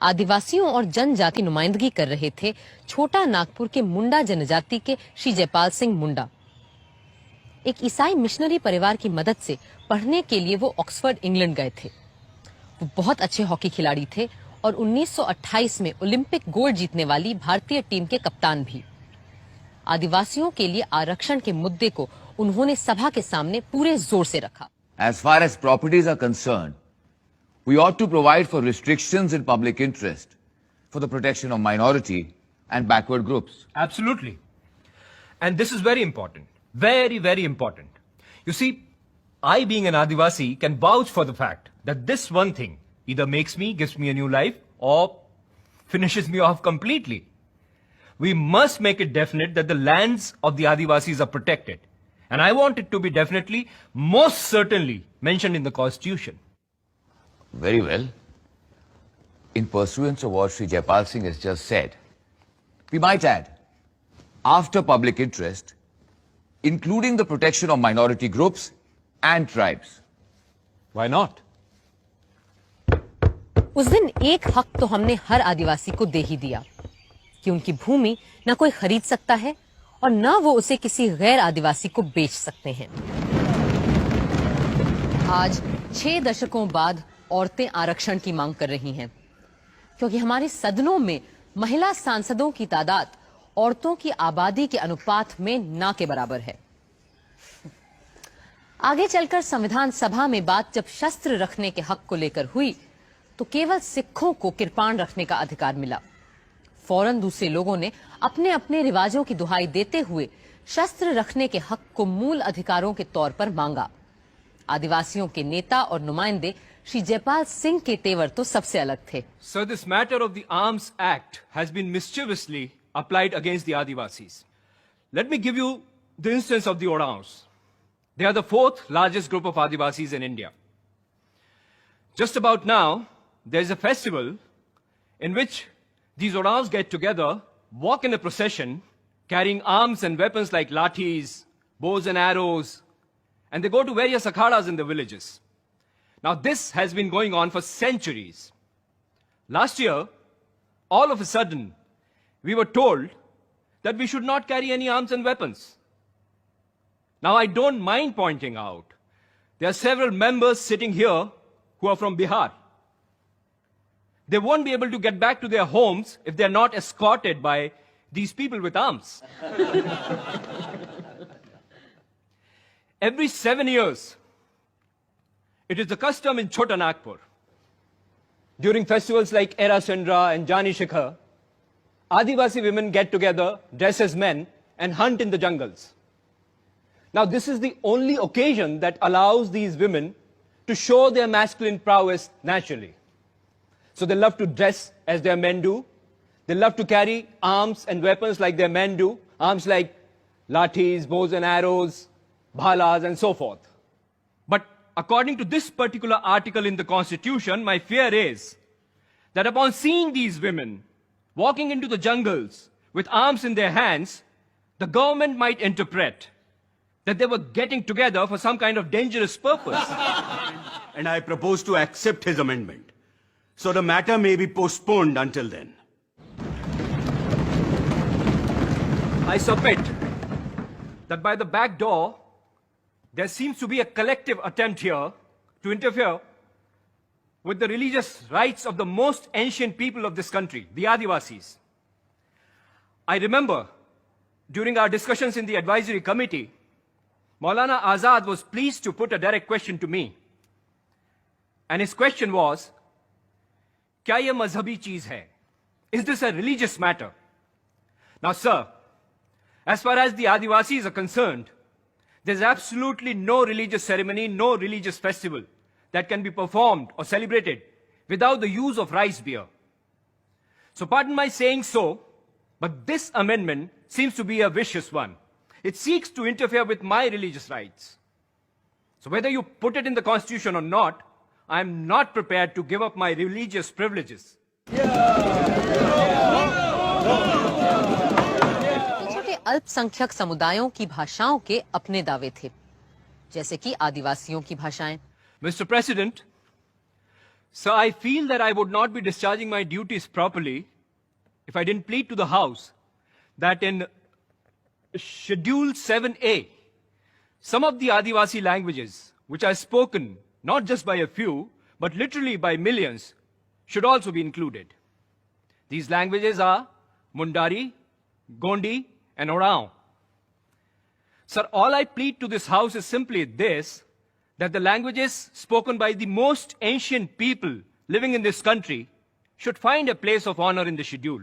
आदिवासियों और जनजाति नुमाइंदगी कर रहे थे छोटा नागपुर के मुंडा जनजाति के श्री जयपाल सिंह मुंडा। एक ईसाई मिशनरी परिवार की मदद से पढ़ने के लिए वो ऑक्सफोर्ड इंग्लैंड गए थे। वो बहुत अच्छे हॉकी खिलाड़ी थे और 1928 में ओलंपिक गोल्ड जीतने वाली भारतीय टीम के कप्तान भी। आदिवासियों के लिए आरक्षण के मुद्दे को उन्होंने सभा के सामने पूरे जोर से रखा। As far as properties are concerned, we ought to provide for restrictions in public interest for the protection of minority and backward groups. Absolutely. And this is very important. Very, very important. You see, I being an Adivasi can vouch for the fact that this one thing either makes me, gives me a new life or finishes me off completely. We must make it definite that the lands of the Adivasis are protected. And I want it to be definitely, most certainly mentioned in the Constitution. Very well. In pursuance of what Sri Jayapal Singh has just said, we might add, after public interest, including the protection of minority groups and tribes. Why not? उस दिन एक हक तो हमने हर आदिवासी को दे ही दिया कि उनकी भूमि न कोई खरीद सकता है और न वो उसे किसी गैर आदिवासी को बेच सकते हैं। आज 6 दशकों बाद औरतें आरक्षण की मांग कर रही हैं, क्योंकि हमारे सदनों में महिला सांसदों की तादाद औरतों की आबादी के अनुपात में ना के बराबर है। आगे चलकर संविधान सभा में बात जब शस्त्र रखने के हक को लेकर हुई तो केवल सिखों को किरपाण रखने का अधिकार मिला। फौरन दूसरे लोगों ने अपने अपने रिवाजों की दुहाई देते हुए शस्त्र रखने के हक को मूल अधिकारों के तौर पर मांगा। आदिवासियों के नेता और नुमाइंदे श्री जयपाल सिंह के तेवर तो सबसे अलग थे। Sir, this matter of the Arms Act has been mischievously applied against the Adivasis. Let me give you the instance of the Oraons. They are the 4th largest group of Adivasis in India. Just about now, there is a festival in which these Oraons get together, walk in a procession, carrying arms and weapons like lathis, bows and arrows, and they go to various akhadas in the villages. Now, this has been going on for centuries. Last year, all of a sudden, we were told that we should not carry any arms and weapons. Now, I don't mind pointing out, there are several members sitting here who are from Bihar. They won't be able to get back to their homes if they're not escorted by these people with arms. Every 7 years, it is the custom in Chota Nagpur, during festivals like Era Sandra and Jani Shikhar, Adivasi women get together, dress as men, and hunt in the jungles. Now, this is the only occasion that allows these women to show their masculine prowess naturally. So they love to dress as their men do. They love to carry arms and weapons like their men do. Arms like lathis, bows and arrows, bhalas, and so forth. But according to this particular article in the Constitution, my fear is that upon seeing these women walking into the jungles with arms in their hands, the government might interpret that they were getting together for some kind of dangerous purpose. And I propose to accept his amendment. So the matter may be postponed until then. I submit that by the back door, there seems to be a collective attempt here to interfere with the religious rights of the most ancient people of this country, the Adivasis. I remember during our discussions in the advisory committee, Maulana Azad was pleased to put a direct question to me. And his question was, क्या ये मजहबी चीज है? Is this a religious matter? Now, sir, as far as the Adivasis are concerned, there's absolutely no religious ceremony, no religious festival that can be performed or celebrated without the use of rice beer. So pardon my saying so, but this amendment seems to be a vicious one. It seeks to interfere with my religious rights. So whether you put it in the Constitution or not, I am not prepared to give up my religious privileges. छोटे अल्पसंख्यक समुदायों की भाषाओं के अपने दावे थे, जैसे कि आदिवासियों की भाषाएं। Mr. President, So I feel that I would not be discharging my duties properly if I didn't plead to the House that in Schedule 7A, some of the Adivasi languages, which are spoken not just by a few, but literally by millions, should also be included. These languages are Mundari, Gondi, and Oraon. Sir, all I plead to this House is simply this, that the languages spoken by the most ancient people living in this country should find a place of honor in the schedule.